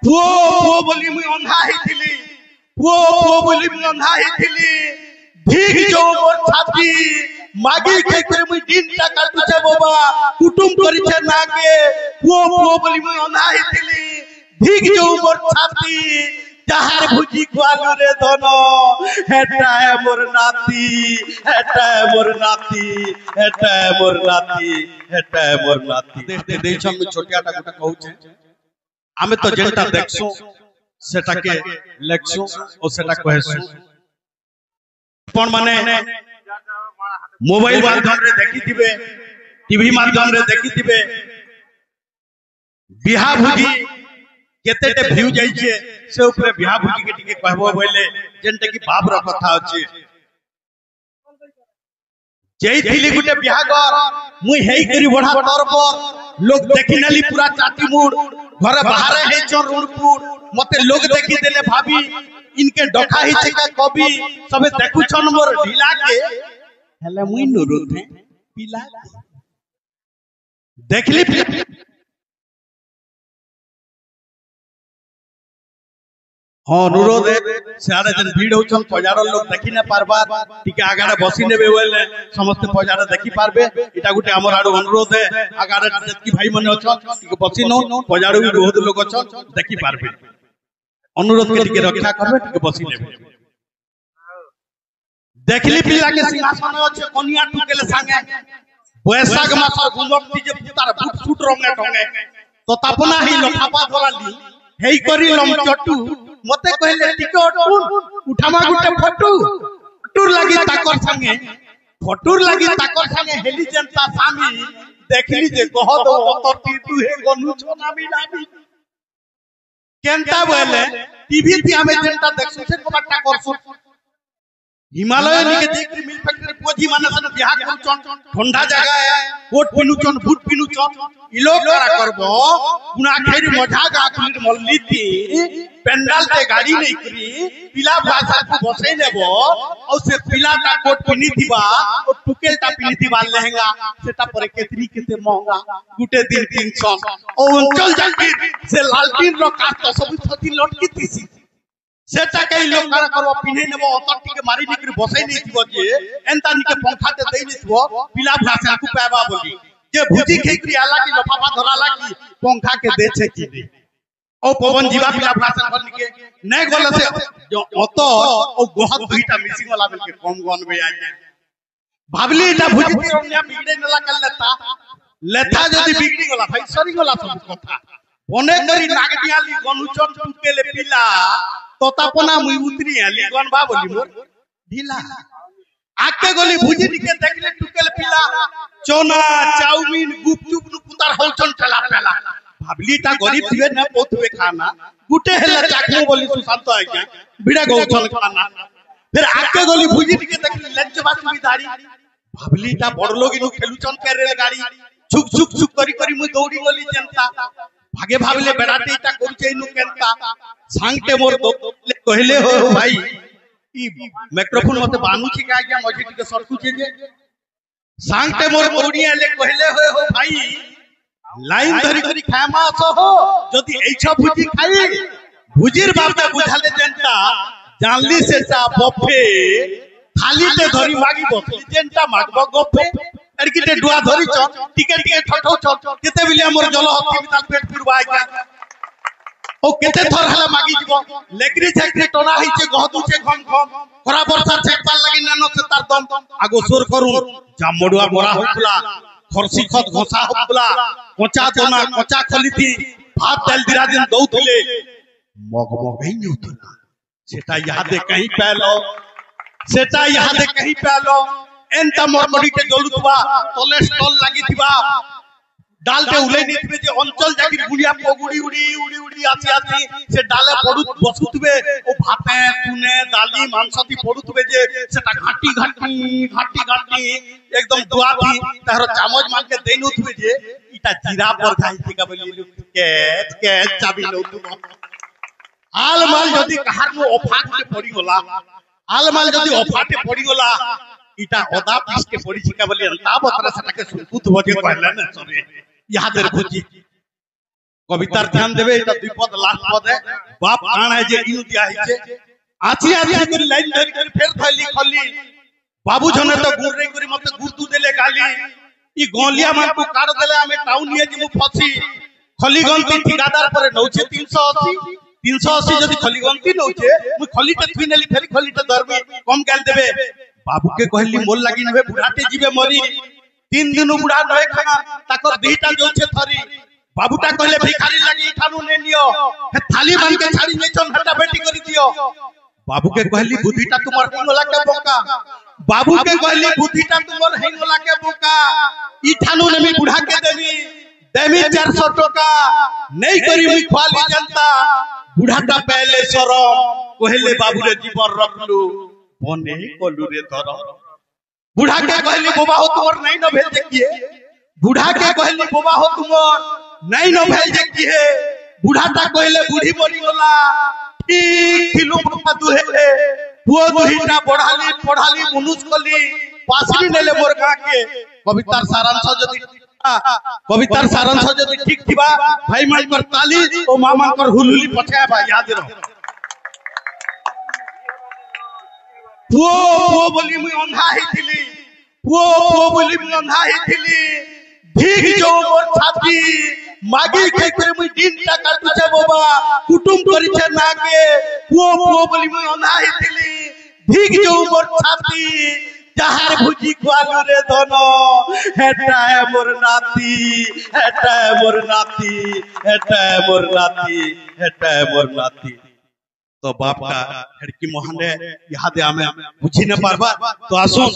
पुओ पुओ बोली मुई अंधा हेथिली पुओ पुओ बोली मुई अंधा हेथिली भीग जो मोर छाती मागी के करे मुई दिन ता काटुचे बाबा कुटुम करिছে नाके पुओ पुओ बोली मुई अंधा हेथिली भीग जो मोर छाती जहार भुजी खुआलु रे धन हेटा है मोर नाती हेटा है मोर नाती हेटा है मोर नाती हेटा है मोर नाती दे दे हम छोटियाटा गोटा कहू छे आमे तो जेंटा देखसु सेटा के लेखसु और सेटा कहसु पण माने मोबाइल माध्यम रे देखि दिबे टीवी माध्यम रे देखि दिबे बिहा भुजी केतेटे व्यू जाई छे से ऊपर बिहा भुजी के टिके कहबो बोले जेंटे की बाप रो कथा अछि जेई थिली गुटे बिहा घर मुई हेई करी बढा तोर पर लोग देखि नली पूरा चाटी मुड़ घर बाहर है चोरुणपुर मते लोग देखि देले भाभी इनके डखा ही छे का कवि सबे देखु छन मोर ढीला के हेले मुई नुरुत है पिला देखली हां अनुरोध है सारे जन भीड़ होछन पजार लोग देखि न पारबा टिके आगारे बसी नेबे बोले समस्त पजार देखि पारबे इटा गुटे हमर आडो अनुरोध है आगारे जतकी भाई मन अछन टिके बसी न पजारो भी बहुत लोग अछन देखि पारबे अनुरोध के टिके रक्षा करबे टिके बसी नेबे देखली पिला के सिंहासन अछि कनिया टुकेले संगे बैसाख मासर गुंजक्ति जे पुतार बुट फुट रंगे टंगे तो तापना ही लफाफा धराली हेई करी लम चटू मते कहले टिकट उठामा गुटे फटूर लगी ताकर संगे फटूर लगी ताकर संगे हेली जनता सामी देखली जे गहद अतर तीतु हे गनु छनामी लामी केनता बोले टीवी पे हमें जनता देखसु से कबाटा करसु हिमालय निके देख मिल फैक्ट्री पोजी माने सन बिहा करचन ठंडा जगह है कोट पिनुचन बूट पिनुचन इलो करा करबो गुना खेरी मजा गा खुली मल्लीती पेंडाल ते गाड़ी नहीं करी पिला भाषा को बसई लेबो और से पिला ता कोट पिनी दिबा और टुकेल ता पिनी दिबा लहंगा सेटा पर केतरी केते महंगा गुटे दिन 300 और अंचल जाके से लालटीन रो काट तो सब छती लटकी तीसी सेटा कई लोग करा करबो पिने नेबो अतटी के मारी निकरी बसई नहीं दिबो जे एंता निके पंखा ते देई निथबो पिला भाषा को पाबा बोली जे भुजी खेकरी आला की लफाफा धराला की पंखा के दे छे की दे ओ पवन जीवा पिला भाषा बन के नै गले से जो अतो ओ बहुत दुईटा मिसिंग वाला मिल के कम गन में आ जाए भाबली ना भुजी तिरनिया बिगड़े नला कर लेथा जदी बिगड़ी गला भाई सरी गला सब कथा बने करी नागडियाली गनुचन टुकेले पिला तोतापना मुई उतरी आली गन बा बोली मोर ढीला आके गोली भुजी के देखले टुकेले पिला चोना चाउमीन गुपचुप नु पुतार होचन चला पेला भाबली ता गरीब थिबे न पोथबे खाना गुटे हेला चाकू बोली सुशांत आज्ञा बिड़ा गौचन खाना फिर आके गोली भुजी के देखले लज्जबा सुविधारी भाबली ता बड़ लोग इनु खेलुचन के रेल गाड़ी छुक छुक छुक करी करी मुई दौड़ी गोली जनता भागे भाबले बेड़ाते इटा करछे इनु केनता सांगते मोर कहले हो भाई ई माइक्रोफोन मते बानु छी का आज्ञा मजे टिके सरकु छे जे सांगते मोर दौड़ी आले कहले हो भाई लाइन धरी धरी खामा हो जदी एछा भुजी खाई भुजीर बापटा बुझाले जनता जानली से सा बफे थाली ते धरी मागी बसली जनता मागबो गफे एरकिटे डुआ धरी छ टिके टिके ठठौ छ केते बिलिया मोर जल हत्ती मिताल पेट पिरवा आज्ञा ओ केते थर हला मागी जीवो लेकरी छेकरी टोना ही छे गहदु छे घम घम खरा बरसा छेकपाल लागि नानो से तार दम आगो सोर करू जामडुआ मोरा होतला खरसी खत घोसा होतला कोचा दोना कोचा खलीथी भात दाल दिरा दिन दउथले मगमगई नुतला सेटा याद कहीं पैलो सेटा याद कहीं पैलो एंता मरमडी के जलुतबा कोलेस्ट्रॉल लागि थिबा डालते उले नितबे जे अंचल जाकिर गुड़िया पगुड़ी उड़ी उड़ी उड़ी आसी आसी से डाले पडु बसुतबे ओ भाते तुने दाली मांसती पडुतबे जे सेटा घाटी घाटी घाटी घाटी एकदम दुआती तारो चामच मान के देनुतबे जे इटा जीरा पर खाई थिका बोली के चाबी लउतबो आल माल जदी कहार नो अफाट के पड़ी गला आल माल जदी अफाटे पड़ी गला इटा ओदा पीस के पड़ी छिका बोली अंता बतरा सेटा के सुकुत बजे कहला न सरे याद रखो जी। कवितार ध्यान देवे এটা দুই পদ লাস্ট পদে বাপ কানা যে ইউ দিয়া হইছে আছি আছি করে লাইন ধরি করে ফের ধইলি খলি বাবু জনে তো গুড় করে মতে গুড় দেলে গালি ই গলিয়া মানকু কাট দেলে আমি টাউনিয়ে জিমু ফসি খলিগন্তি ঠিকাদার পরে নউছে 380 যদি খলিগন্তি নউছে মু খলিটা থুই নেলি ফেরি খলিটা ধরবি কম গাল দেবে बाबू के कहली मोर लगी नहे बुढ़ाटे जीवे मरी 3 दिन बुढ़ा नहे खाना ताकर दीटा जोछे थरी बाबूटा कहले भिखारी लगी खानु ने नियो हे थाली मान के छाड़ी नै छन हटा बेटी करी दियो बाबू के कहली बुद्धिटा तुमर हिंगला के बोका बाबू के कहली बुद्धिटा तुमर हिंगला के बोका ई ठानु ने मी बुढ़ा के देमी 400 टका नहीं करी मी खाली जनता बुढ़ाटा पहले शरम कहले बाबू रे जीवन रखलू बने कोलू रे धर बुढ़ा के कहली बोबा हो तुमर नहीं न भेज देखिए बुढ़ा के कहली बोबा हो तुमर नहीं न भेज देखिए बुढ़ाटा कहले बुढ़ी मरी गला ठीक किलो मता दुहे पुओ दुहिटा पढ़ाली मनुष्य कली पासरी नेले मोर गा के कवितार सारांश जदी ठीक थिबा भाई मान कर ताली ओ मामा कर हुलुली पछाया बा याद रहो पुओ बोली मुई अंधा ही थिली पुओ बोली मुई अंधा ही थिली ठीक जो मोर छाती मागी के करे मुई दिन टा काटुचे बाबा कुटुम करिছে नाके पुओ बोली मुई अंधा ही थिली ठीक जो मोर छाती जहार भुजी खालू रे धन हेटा मोर नाती हेटा मोर नाती हेटा मोर नाती हेटा मोर नाती तो बाप का हड़की मोहन याद हमें बुझी न पारबा तो आसुन